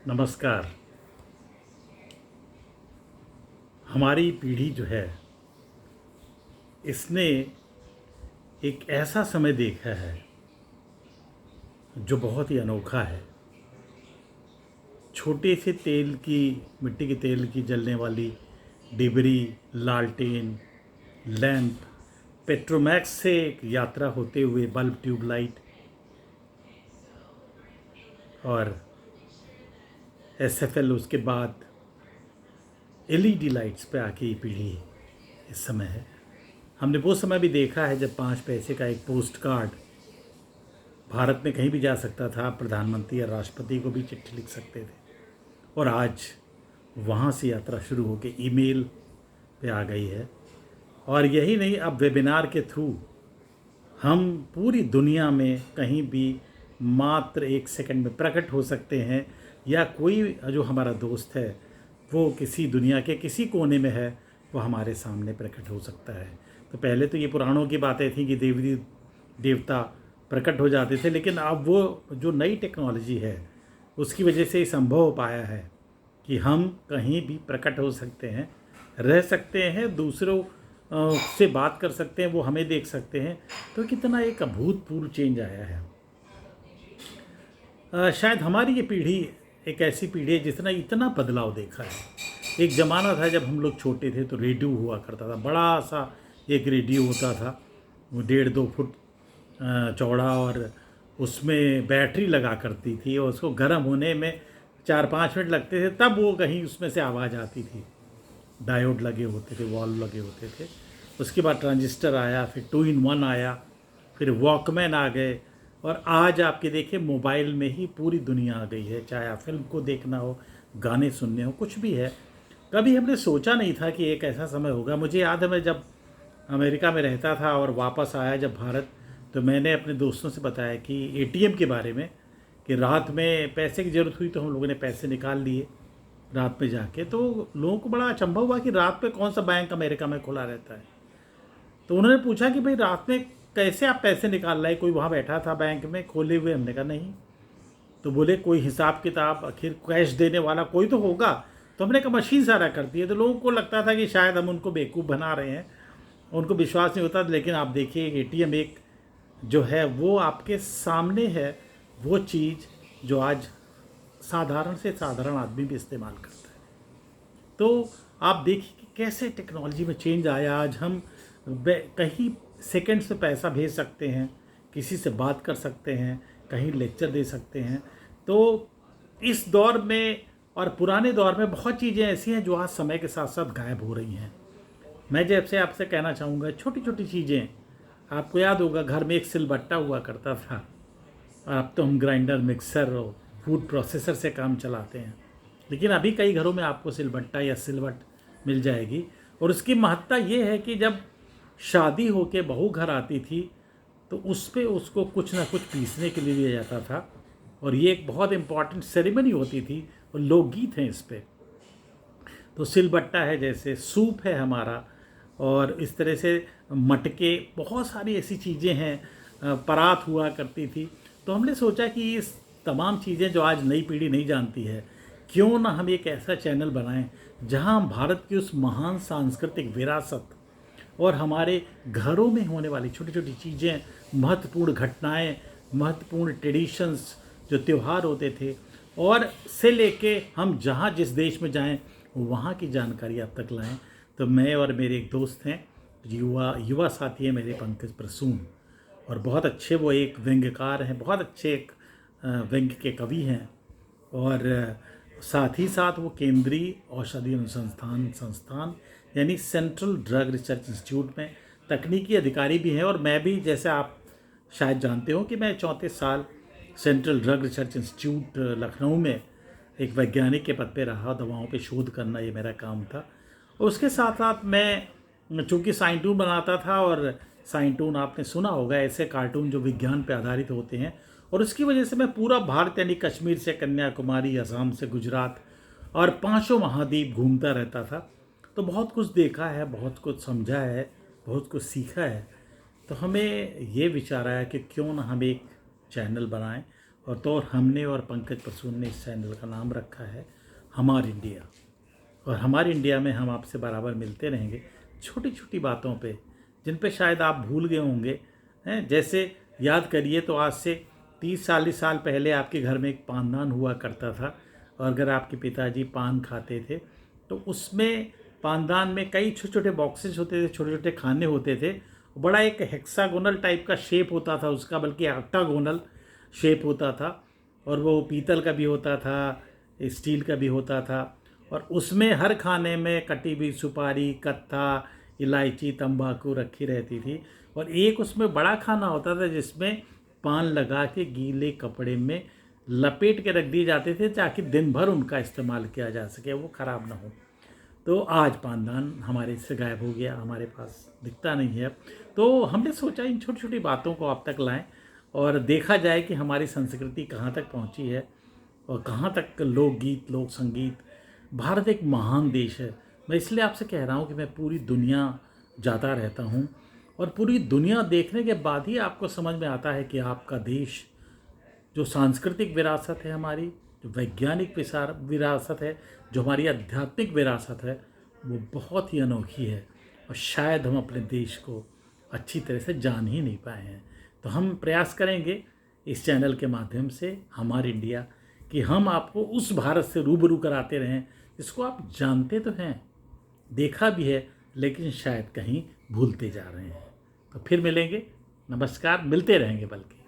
नमस्कार। हमारी पीढ़ी जो है इसने एक ऐसा समय देखा है जो बहुत ही अनोखा है। छोटे से तेल की मिट्टी के तेल की जलने वाली डिबरी, लालटेन, लैंप, पेट्रोमैक्स से एक यात्रा होते हुए बल्ब, ट्यूबलाइट और एसएफएल, उसके बाद एलईडी लाइट्स पे आके ये पीढ़ी इस समय है। हमने वो समय भी देखा है जब 5 पैसे का एक पोस्ट कार्ड भारत में कहीं भी जा सकता था, प्रधानमंत्री या राष्ट्रपति को भी चिट्ठी लिख सकते थे, और आज वहाँ से यात्रा शुरू होकर ईमेल पे आ गई है। और यही नहीं, अब वेबिनार के थ्रू हम पूरी दुनिया में कहीं भी मात्र 1 सेकंड में प्रकट हो सकते हैं, या कोई जो हमारा दोस्त है वो किसी दुनिया के किसी कोने में है, वो हमारे सामने प्रकट हो सकता है। तो पहले तो ये पुराणों की बातें थी कि देवी देवता प्रकट हो जाते थे, लेकिन अब वो जो नई टेक्नोलॉजी है उसकी वजह से ये संभव हो पाया है कि हम कहीं भी प्रकट हो सकते हैं, रह सकते हैं, दूसरों से बात कर सकते हैं, वो हमें देख सकते हैं। तो कितना एक अभूतपूर्व चेंज आया है। शायद हमारी ये पीढ़ी एक ऐसी पीढ़ी है जिसने इतना बदलाव देखा है। एक ज़माना था जब हम लोग छोटे थे तो रेडियो हुआ करता था, बड़ा सा एक रेडियो होता था, वो 1.5-2 फुट चौड़ा, और उसमें बैटरी लगा करती थी, और उसको गर्म होने में 4-5 मिनट लगते थे, तब वो कहीं उसमें से आवाज़ आती थी। डायोड लगे होते थे, वॉल्व लगे होते थे। उसके बाद ट्रांजिस्टर आया, फिर 2 in 1 आया, फिर वॉकमैन आ गए, और आज आपके देखिए मोबाइल में ही पूरी दुनिया आ गई है। चाहे आप फिल्म को देखना हो, गाने सुनने हो, कुछ भी है। कभी हमने सोचा नहीं था कि एक ऐसा समय होगा। मुझे याद है, मैं जब अमेरिका में रहता था और वापस आया जब भारत, तो मैंने अपने दोस्तों से बताया कि एटीएम के बारे में, कि रात में पैसे की ज़रूरत हुई तो हम लोगों ने पैसे निकाल लिए रात में जाके। तो लोगों को बड़ा अचंभव हुआ कि रात में कौन सा बैंक अमेरिका में खुला रहता है। तो उन्होंने पूछा कि भाई रात में कैसे आप पैसे निकाल रहे हैं, कोई वहाँ बैठा था बैंक में खोले हुए? हमने कहा नहीं। तो बोले कोई हिसाब किताब, आखिर कैश देने वाला कोई तो होगा। तो हमने कहा मशीन सारा करती है। तो लोगों को लगता था कि शायद हम उनको बेवकूफ़ बना रहे हैं, उनको विश्वास नहीं होता। लेकिन आप देखिए एटीएम एक जो है वो आपके सामने है, वो चीज़ जो आज साधारण से साधारण आदमी भी इस्तेमाल करता है। तो आप देखिए कि कैसे टेक्नोलॉजी में चेंज आया। आज हम कहीं सेकंड्स में पैसा भेज सकते हैं, किसी से बात कर सकते हैं, कहीं लेक्चर दे सकते हैं। तो इस दौर में और पुराने दौर में बहुत चीज़ें ऐसी हैं जो आज समय के साथ साथ गायब हो रही हैं। मैं जैसे आपसे कहना चाहूँगा, छोटी छोटी चीज़ें, आपको याद होगा घर में एक सिलबट्टा हुआ करता था, और अब तो हम ग्राइंडर, मिक्सर और फूड प्रोसेसर से काम चलाते हैं। लेकिन अभी कई घरों में आपको सिलबट्टा या सिलवट मिल जाएगी। और उसकी महत्ता ये है कि जब शादी होके बहू घर आती थी तो उस पे उसको कुछ ना कुछ पीसने के लिए दिया जाता था, और ये एक बहुत इम्पॉर्टेंट सेरेमनी होती थी, और लोकगीत हैं इस पे। तो सिलबट्टा है, जैसे सूप है हमारा, और इस तरह से मटके, बहुत सारी ऐसी चीज़ें हैं। परात हुआ करती थी। तो हमने सोचा कि इस तमाम चीज़ें जो आज नई पीढ़ी नहीं जानती है, क्यों ना हम एक ऐसा चैनल बनाएं जहां हम भारत की उस महान सांस्कृतिक विरासत और हमारे घरों में होने वाली छोटी छोटी चीज़ें, महत्वपूर्ण घटनाएं, महत्वपूर्ण ट्रेडिशंस, जो त्यौहार होते थे, और से लेके हम जहाँ जिस देश में जाएं वहाँ की जानकारी आप तक लाएं। तो मैं और मेरे एक दोस्त हैं, युवा साथी हैं मेरे, पंकज प्रसून, और बहुत अच्छे वो एक व्यंग्यकार हैं, बहुत अच्छे एक व्यंग्य के कवि हैं, और साथ ही साथ वो केंद्रीय औषधि अनुसंधान संस्थान यानी सेंट्रल ड्रग रिसर्च इंस्टीट्यूट में तकनीकी अधिकारी भी हैं। और मैं भी, जैसे आप शायद जानते हो, कि मैं 34 साल central drug research institute Lucknow में एक वैज्ञानिक के पद पे रहा। दवाओं पे शोध करना ये मेरा काम था। और उसके साथ साथ मैं चूँकि साइंटून बनाता था, और साइंटून आपने सुना होगा, ऐसे कार्टून जो विज्ञान पे आधारित होते हैं, और उसकी वजह से मैं पूरा भारत यानी कश्मीर से कन्याकुमारी, असम से गुजरात और 5 महाद्वीप घूमता रहता था। तो बहुत कुछ देखा है, बहुत कुछ समझा है, बहुत कुछ सीखा है। तो हमें ये विचार आया कि क्यों ना हम एक चैनल बनाएं, और तो और हमने और पंकज प्रसून ने इस चैनल का नाम रखा है हमार इंडिया। और हमारे इंडिया में हम आपसे बराबर मिलते रहेंगे छोटी छोटी बातों पे, जिन पे शायद आप भूल गए होंगे हैं। जैसे याद करिए तो आज से 30-40 साल पहले आपके घर में एक पानदान हुआ करता था, और अगर आपके पिताजी पान खाते थे तो उसमें पानदान में कई छोटे छोटे बॉक्सेस होते थे, छोटे छोटे खाने होते थे। बड़ा एक हेक्सागोनल टाइप का शेप होता था उसका, बल्कि ऑक्टागोनल शेप होता था, और वो पीतल का भी होता था, स्टील का भी होता था। और उसमें हर खाने में कटी हुई सुपारी, कत्था, इलायची, तंबाकू रखी रहती थी। और एक उसमें बड़ा खाना होता था जिसमें पान लगा के गीले कपड़े में लपेट के रख दिए जाते थे ताकि दिन भर उनका इस्तेमाल किया जा सके, वो ख़राब ना हो। तो आज पानदान हमारे से गायब हो गया, हमारे पास दिखता नहीं है। तो हमने सोचा इन छोटी छोटी बातों को आप तक लाएं और देखा जाए कि हमारी संस्कृति कहाँ तक पहुँची है और कहाँ तक लोकगीत, लोक संगीत। भारत एक महान देश है। मैं इसलिए आपसे कह रहा हूँ कि मैं पूरी दुनिया जाता रहता हूँ, और पूरी दुनिया देखने के बाद ही आपको समझ में आता है कि आपका देश जो सांस्कृतिक विरासत है हमारी, जो वैज्ञानिक विरासत है, जो हमारी आध्यात्मिक विरासत है, वो बहुत ही अनोखी है। और शायद हम अपने देश को अच्छी तरह से जान ही नहीं पाए हैं। तो हम प्रयास करेंगे इस चैनल के माध्यम से हमारे इंडिया कि हम आपको उस भारत से रूबरू कराते रहें जिसको आप जानते तो हैं, देखा भी है, लेकिन शायद कहीं भूलते जा रहे हैं। तो फिर मिलेंगे। नमस्कार, मिलते रहेंगे बल्कि।